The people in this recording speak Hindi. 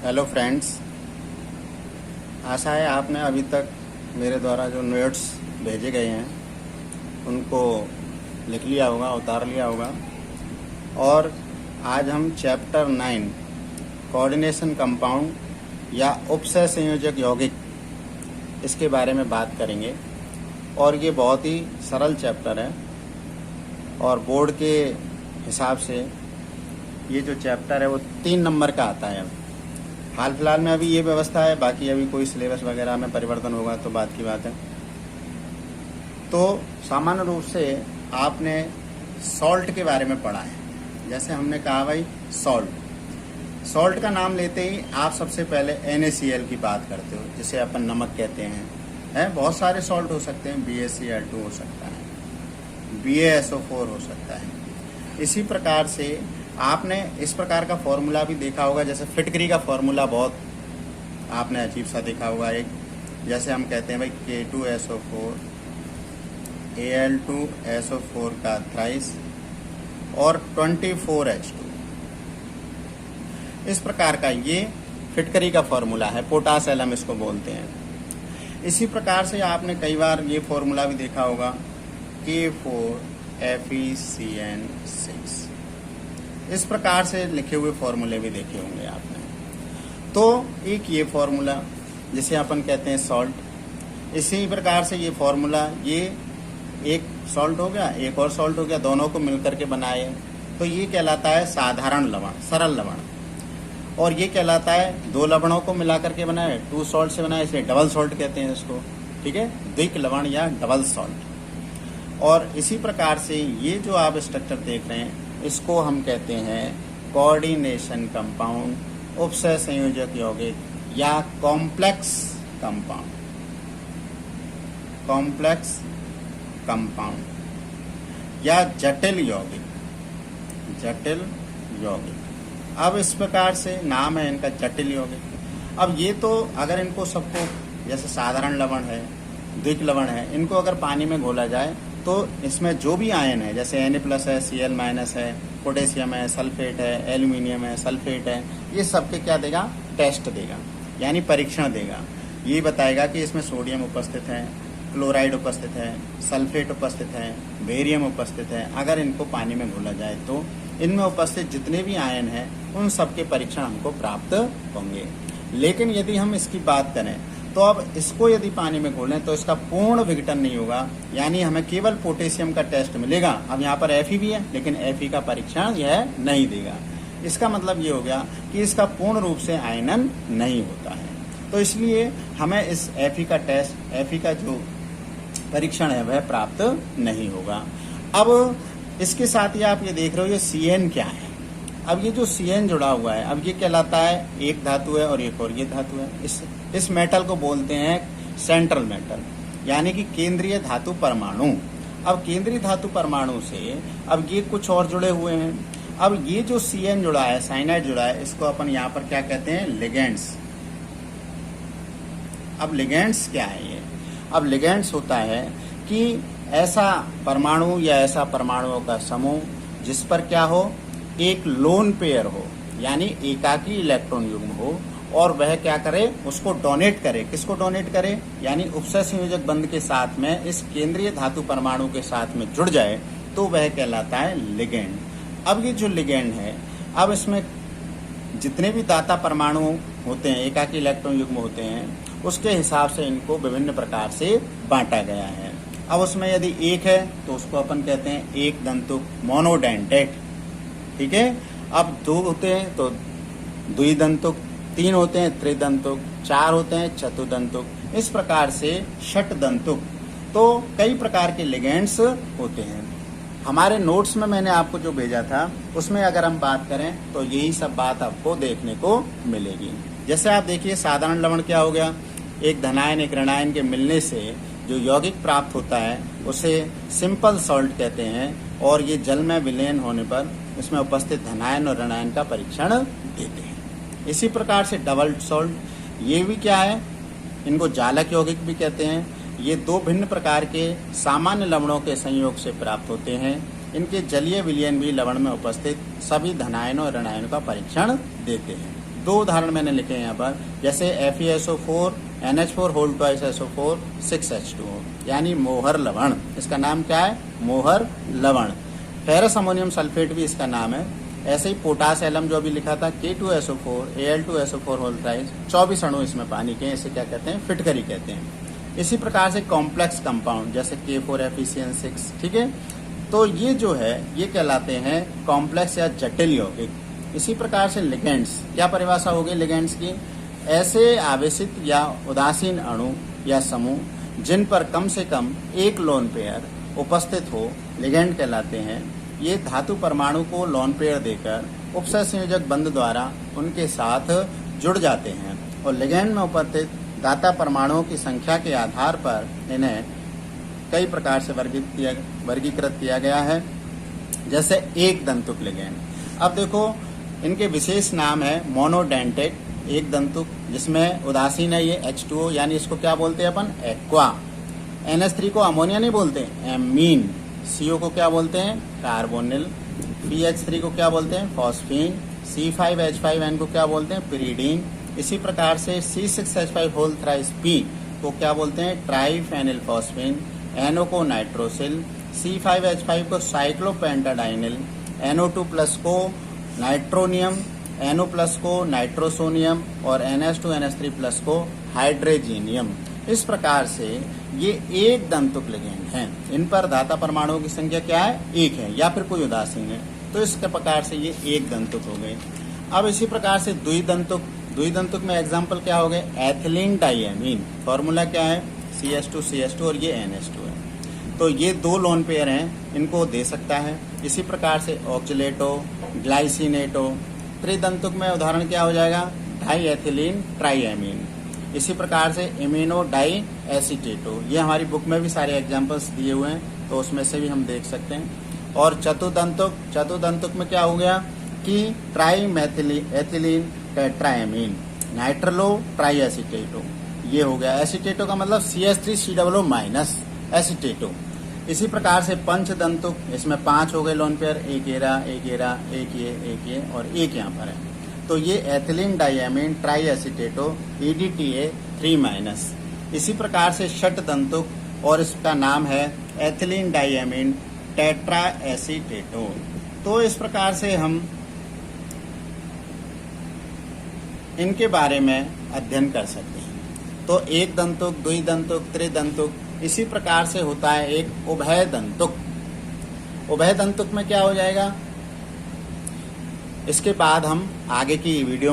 हेलो फ्रेंड्स, आशा है आपने अभी तक मेरे द्वारा जो नोट्स भेजे गए हैं उनको लिख लिया होगा, उतार लिया होगा। और आज हम चैप्टर 9 कोऑर्डिनेशन कंपाउंड या उपसय संयोजक यौगिक इसके बारे में बात करेंगे। और ये बहुत ही सरल चैप्टर है और बोर्ड के हिसाब से ये जो चैप्टर है वो 3 नंबर का आता है। हाल फिलहाल में अभी ये व्यवस्था है, बाकी अभी कोई सिलेबस वगैरह में परिवर्तन होगा तो बात की बात है। तो सामान्य रूप से आपने सॉल्ट के बारे में पढ़ा है। जैसे हमने कहा भाई सॉल्ट का नाम लेते ही आप सबसे पहले NaCl की बात करते हो, जिसे अपन नमक कहते हैं। बहुत सारे सॉल्ट हो सकते हैं, BaCl2 हो सकता है, BaSO4 हो सकता है। इसी प्रकार से आपने इस प्रकार का फॉर्मूला भी देखा होगा, जैसे फिटकरी का फॉर्मूला बहुत आपने अजीब सा देखा होगा। एक जैसे हम कहते हैं भाई K2SO4 Al2SO4 का थ्राइस और 24H2, इस प्रकार का ये फिटकरी का फॉर्मूला है। पोटास एलम इसको बोलते हैं। इसी प्रकार से आपने कई बार ये फॉर्मूला भी देखा होगा K4FeCN6, इस प्रकार से लिखे हुए फॉर्मूले भी देखे होंगे आपने। तो एक ये फॉर्मूला जिसे अपन कहते हैं सॉल्ट, इसी प्रकार से ये फॉर्मूला, ये एक सॉल्ट हो गया, एक और सॉल्ट हो गया, दोनों को मिलकर के बनाए तो ये कहलाता है साधारण लवण, सरल लवण। और ये कहलाता है 2 लवणों को मिलाकर के बनाए, 2 सॉल्ट से बनाए, इसलिए डबल सॉल्ट कहते हैं इसको। ठीक है, द्विक लवण या डबल सॉल्ट। और इसी प्रकार से ये जो आप स्ट्रक्चर देख रहे हैं इसको हम कहते हैं कोऑर्डिनेशन कंपाउंड, उपसय संयोजक यौगिक या कॉम्प्लेक्स कंपाउंड या जटिल यौगिक। अब इस प्रकार से नाम है इनका, जटिल यौगिक। अब ये तो अगर इनको सबको, जैसे साधारण लवण है, द्विक लवण है, इनको अगर पानी में घोला जाए तो इसमें जो भी आयन है, जैसे Na+ है, Cl- है, पोटेशियम है, सल्फेट है, एल्यूमिनियम है, सल्फेट है, ये सबके क्या देगा? टेस्ट देगा, यानी परीक्षण देगा। ये बताएगा कि इसमें सोडियम उपस्थित है, क्लोराइड उपस्थित है, सल्फेट उपस्थित है, बेरियम उपस्थित है। अगर इनको पानी में घोला जाए तो इनमें उपस्थित जितने भी आयन हैं उन सबके परीक्षण हमको प्राप्त होंगे। लेकिन यदि हम इसकी बात करें तो अब इसको यदि पानी में घोलें तो इसका पूर्ण विघटन नहीं होगा, यानी हमें केवल पोटेशियम का टेस्ट मिलेगा। अब यहाँ पर Fe भी है, लेकिन Fe का परीक्षण यह नहीं देगा। इसका मतलब ये हो गया कि इसका पूर्ण रूप से आयनन नहीं होता है। तो इसलिए हमें इस Fe का टेस्ट, Fe का जो परीक्षण है वह प्राप्त नहीं होगा। अब इसके साथ ही आप ये देख रहे हो, ये Cn क्या है? अब ये जो Cn जुड़ा हुआ है, अब ये कहलाता है एक धातु है और एक और ये धातु है। इस मेटल को बोलते हैं सेंट्रल मेटल, यानी कि केंद्रीय धातु परमाणु। अब केंद्रीय धातु परमाणु से अब ये कुछ और जुड़े हुए हैं। अब ये जो Cn जुड़ा है, साइनाइड जुड़ा है, इसको अपन यहाँ पर क्या कहते हैं? लिगेंड्स। अब लिगेंड्स क्या है ये? अब लिगेंड्स होता है कि ऐसा परमाणु या ऐसा परमाणुओं का समूह जिस पर क्या हो? एक लोन पेयर हो, यानी एकाकी इलेक्ट्रॉन युग्म हो, और वह क्या करे? उसको डोनेट करे। किसको डोनेट करे? यानी उपसय संयोजक बंध के साथ में इस केंद्रीय धातु परमाणु के साथ में जुड़ जाए तो वह कहलाता है लिगेंड। अब ये जो लिगेंड है, अब इसमें जितने भी दाता परमाणु होते हैं, एकाकी इलेक्ट्रॉन युग्म होते हैं, उसके हिसाब से इनको विभिन्न प्रकार से बांटा गया है। अब उसमें यदि एक है तो उसको अपन कहते हैं एक दंतुक, मोनोडेंटेट। ठीक है। अब 2 होते हैं तो द्विदंतुक, 3 होते हैं त्रिदंतुक, 4 होते हैं चतुर्दंतुक, इस प्रकार से षटदंतुक। तो कई प्रकार के लिगेंड्स होते हैं। हमारे नोट्स में मैंने आपको जो भेजा था उसमें अगर हम बात करें तो यही सब बात आपको देखने को मिलेगी। जैसे आप देखिए, साधारण लवण क्या हो गया? एक धनायन एक ऋणायन के मिलने से जो यौगिक प्राप्त होता है उसे सिंपल सॉल्ट कहते हैं, और ये जल में विलयन होने पर इसमें उपस्थित धनायन और ऋणायन का परीक्षण देते हैं। इसी प्रकार से डबल सॉल्ट, ये भी क्या है? इनको जालक यौगिक भी कहते हैं। ये 2 भिन्न प्रकार के सामान्य लवणों के संयोग से प्राप्त होते हैं। इनके जलीय विलयन भी लवण में उपस्थित सभी धनायनों और ऋणायनों का परीक्षण देते हैं। दो उदाहरण मैंने लिखे हैं यहाँ पर, जैसे FeSO4 NH4 whole twice SO4 6H2O, यानी मोहर लवण। इसका नाम क्या है? मोहर लवण। फेरस अमोनियम सल्फेट भी इसका नाम है। ऐसे ही पोटास एलम जो अभी लिखा था K2SO4 Al2SO4 होल ट्वाइस, 24 अणु इसमें पानी के, इसे क्या कहते हैं? फिटकरी कहते हैं। इसी प्रकार से कॉम्प्लेक्स कंपाउंड जैसे K4FeCN6, ठीक है, तो ये जो है ये कहलाते हैं कॉम्प्लेक्स या जटिल यौगिक। इसी प्रकार से लिगेंड्स, क्या परिभाषा होगी लिगेंड्स की? ऐसे आवेशित या उदासीन अणु या समूह जिन पर कम से कम एक लोन पेयर उपस्थित हो, लिगेंड कहलाते हैं। ये धातु परमाणु को लोन पेयर देकर उपसह संयोजक बंध द्वारा उनके साथ जुड़ जाते हैं और लिगेंड में उपस्थित दाता परमाणुओं की संख्या के आधार पर इन्हें कई प्रकार से वर्गीकृत किया गया है, जैसे एक दंतुक लिगेंड। अब देखो, इनके विशेष नाम है मोनोडेंटेट, एक दंतुक, जिसमें उदासीन है ये H2O, यानी इसको क्या बोलते हैं अपन? एक्वा। NH3 को अमोनिया नहीं बोलते, एमीन। CO को क्या बोलते हैं? कार्बोनिल। PH3 को क्या बोलते हैं? फॉस्फीन। C5H5N को क्या बोलते हैं? पिरीडीन। इसी प्रकार से C6H5 होल थ्राइस P को क्या बोलते हैं? ट्राइफेनिल फॉस्फीन। NO को नाइट्रोसिल। C5H5 को साइक्लोपेंटाडाइनिल। NO2 प्लस को नाइट्रोनियम, NO प्लस को नाइट्रोसोनियम और NH2 NH3 प्लस को हाइड्रोजीनियम। इस प्रकार से ये एक दंतुक लिगेंड हैं। इन पर धाता परमाणुओं की संख्या क्या है? एक है, या फिर कोई उदासीन है, तो इस प्रकार से ये एक दंतुक हो गए। अब इसी प्रकार से द्विदंतुक, द्विदंतुक में एग्जाम्पल क्या हो गए? Ethylene diamine. फॉर्मूला क्या है? CH2 और ये NH2 है। तो ये दो लोन पेयर हैं, इनको दे सकता है। इसी प्रकार से ऑक्जिलेटो, ग्लाइसिनेटो। त्रिदंतुक में उदाहरण क्या हो जाएगा? Diethylene triamine. इसी प्रकार से इमिनो डाई एसीटेटो। ये हमारी बुक में भी सारे एग्जाम्पल्स दिए हुए हैं, तो उसमें से भी हम देख सकते हैं। और चतुर्दंतुक, चतुर्दंतुक में क्या हो गया कि ट्राइमेथिलीन टेट्राएमीन, नाइट्रलो ट्राई एसीटेटो, ये हो गया। एसीटेटो का मतलब CH3COO माइनस एसीटेटो। इसी प्रकार से पंचदंतुक, इसमें 5 हो गए लोन पेयर, एक एरा, एक ये और एक यहाँ पर है। तो ये एथिलीन डाइएमीन ट्राई एसीटेटो EDTA 3-। इसी प्रकार से षटदंतुक, और इसका नाम है एथिलीन डाइएमीन टेट्रा एसीटेटो। तो इस प्रकार से हम इनके बारे में अध्ययन कर सकते हैं। तो एक दंतुक, द्विदंतुक, त्रिदंतुक, इसी प्रकार से होता है एक उभय दंतुक। उभय दंतुक में क्या हो जाएगा? इसके बाद हम आगे की वीडियो